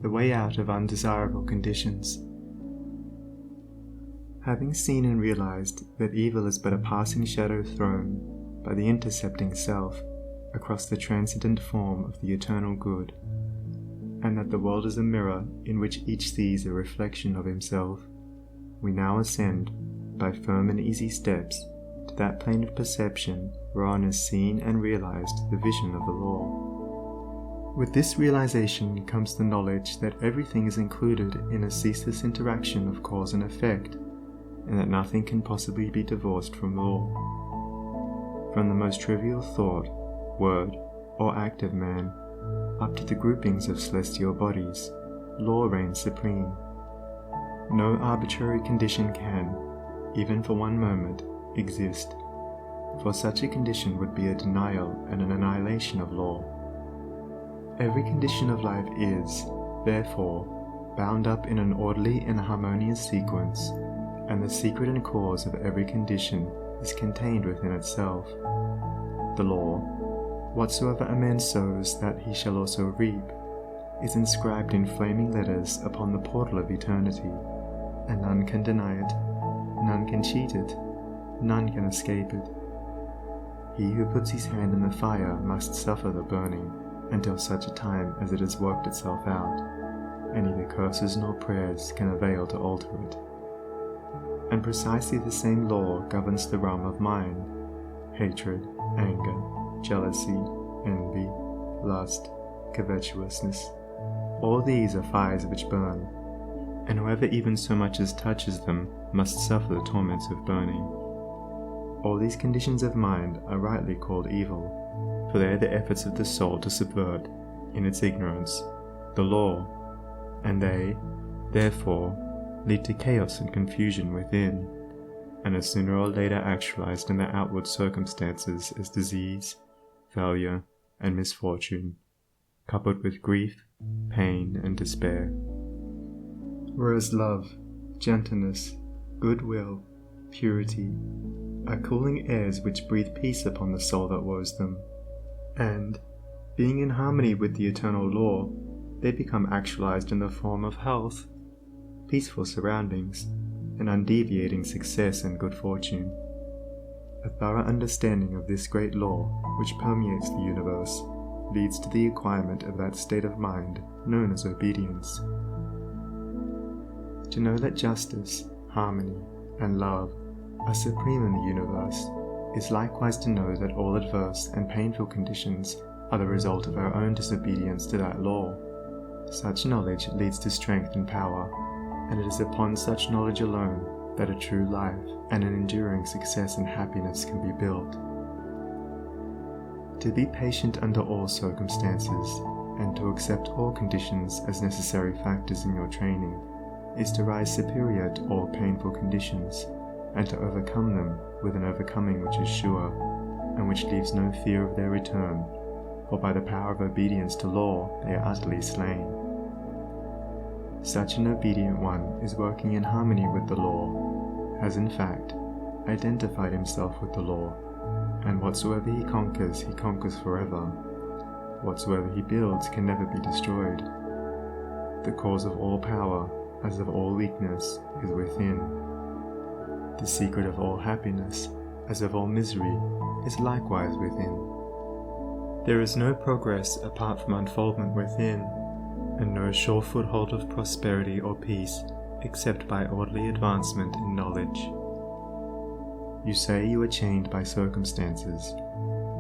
the way out of undesirable conditions. Having seen and realized that evil is but a passing shadow thrown by the intercepting self across the transcendent form of the eternal good, and that the world is a mirror in which each sees a reflection of himself, we now ascend, by firm and easy steps, to that plane of perception whereon is seen and realized the vision of the law. With this realization comes the knowledge that everything is included in a ceaseless interaction of cause and effect, and that nothing can possibly be divorced from law. From the most trivial thought, word, or act of man, up to the groupings of celestial bodies, law reigns supreme. No arbitrary condition can, even for one moment, exist, for such a condition would be a denial and an annihilation of law. Every condition of life is, therefore, bound up in an orderly and harmonious sequence, and the secret and cause of every condition is contained within itself. The law, whatsoever a man sows that he shall also reap, is inscribed in flaming letters upon the portal of eternity, and none can deny it, none can cheat it, none can escape it. He who puts his hand in the fire must suffer the burning until such a time as it has worked itself out, and neither curses nor prayers can avail to alter it. And precisely the same law governs the realm of mind: hatred, anger, jealousy, envy, lust, covetousness. All these are fires which burn, and whoever even so much as touches them must suffer the torments of burning. All these conditions of mind are rightly called evil, for they are the efforts of the soul to subvert, in its ignorance, the law, and they, therefore, lead to chaos and confusion within, and are sooner or later actualized in their outward circumstances as disease, failure, and misfortune, coupled with grief, pain, and despair. Whereas love, gentleness, goodwill, purity, are cooling airs which breathe peace upon the soul that woes them, and, being in harmony with the eternal law, they become actualized in the form of health, peaceful surroundings, and undeviating success and good fortune. A thorough understanding of this great law, which permeates the universe, leads to the acquirement of that state of mind known as obedience. To know that justice, harmony, and love are supreme in the universe is likewise to know that all adverse and painful conditions are the result of our own disobedience to that law. Such knowledge leads to strength and power, and it is upon such knowledge alone that a true life and an enduring success and happiness can be built. To be patient under all circumstances, and to accept all conditions as necessary factors in your training, is to rise superior to all painful conditions, and to overcome them with an overcoming which is sure, and which leaves no fear of their return, for by the power of obedience to law they are utterly slain. Such an obedient one is working in harmony with the law, has in fact identified himself with the law, and whatsoever he conquers forever. Whatsoever he builds can never be destroyed. The cause of all power, as of all weakness, is within. The secret of all happiness, as of all misery, is likewise within. There is no progress apart from unfoldment within, and no sure foothold of prosperity or peace except by orderly advancement in knowledge. You say you are chained by circumstances.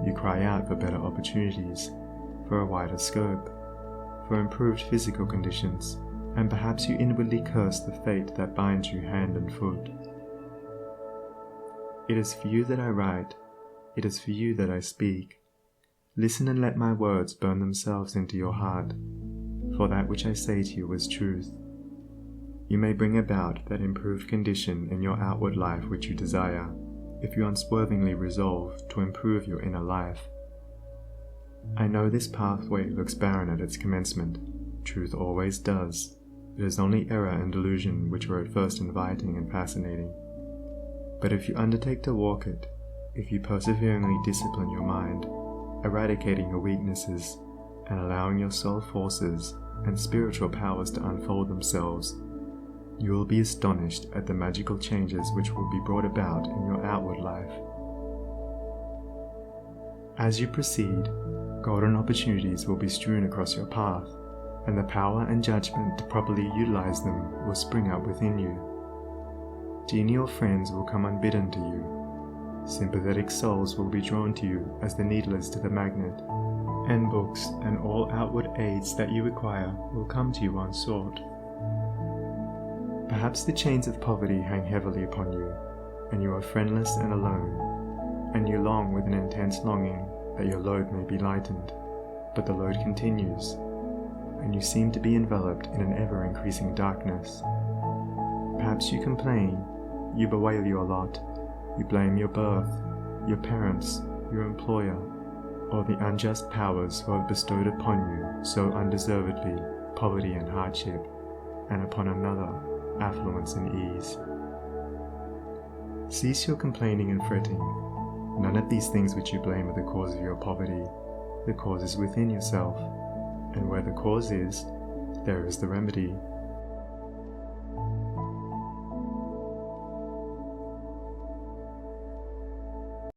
You cry out for better opportunities, for a wider scope, for improved physical conditions, and perhaps you inwardly curse the fate that binds you hand and foot. It is for you that I write, it is for you that I speak. Listen and let my words burn themselves into your heart, for that which I say to you is truth. You may bring about that improved condition in your outward life which you desire, if you unswervingly resolve to improve your inner life. I know this pathway looks barren at its commencement. Truth always does. It is only error and delusion which are at first inviting and fascinating. But if you undertake to walk it, if you perseveringly discipline your mind, eradicating your weaknesses, and allowing your soul forces, and spiritual powers to unfold themselves, you will be astonished at the magical changes which will be brought about in your outward life. As you proceed, golden opportunities will be strewn across your path, and the power and judgment to properly utilize them will spring up within you. Genial friends will come unbidden to you. Sympathetic souls will be drawn to you as the needle is to the magnet, and books and all outward aids that you require will come to you unsought. Perhaps the chains of poverty hang heavily upon you, and you are friendless and alone, and you long with an intense longing that your load may be lightened, but the load continues, and you seem to be enveloped in an ever-increasing darkness. Perhaps you complain, you bewail your lot, you blame your birth, your parents, your employer, or the unjust powers who have bestowed upon you so undeservedly poverty and hardship, and upon another affluence and ease. Cease your complaining and fretting. None of these things which you blame are the cause of your poverty. The cause is within yourself, and where the cause is, there is the remedy.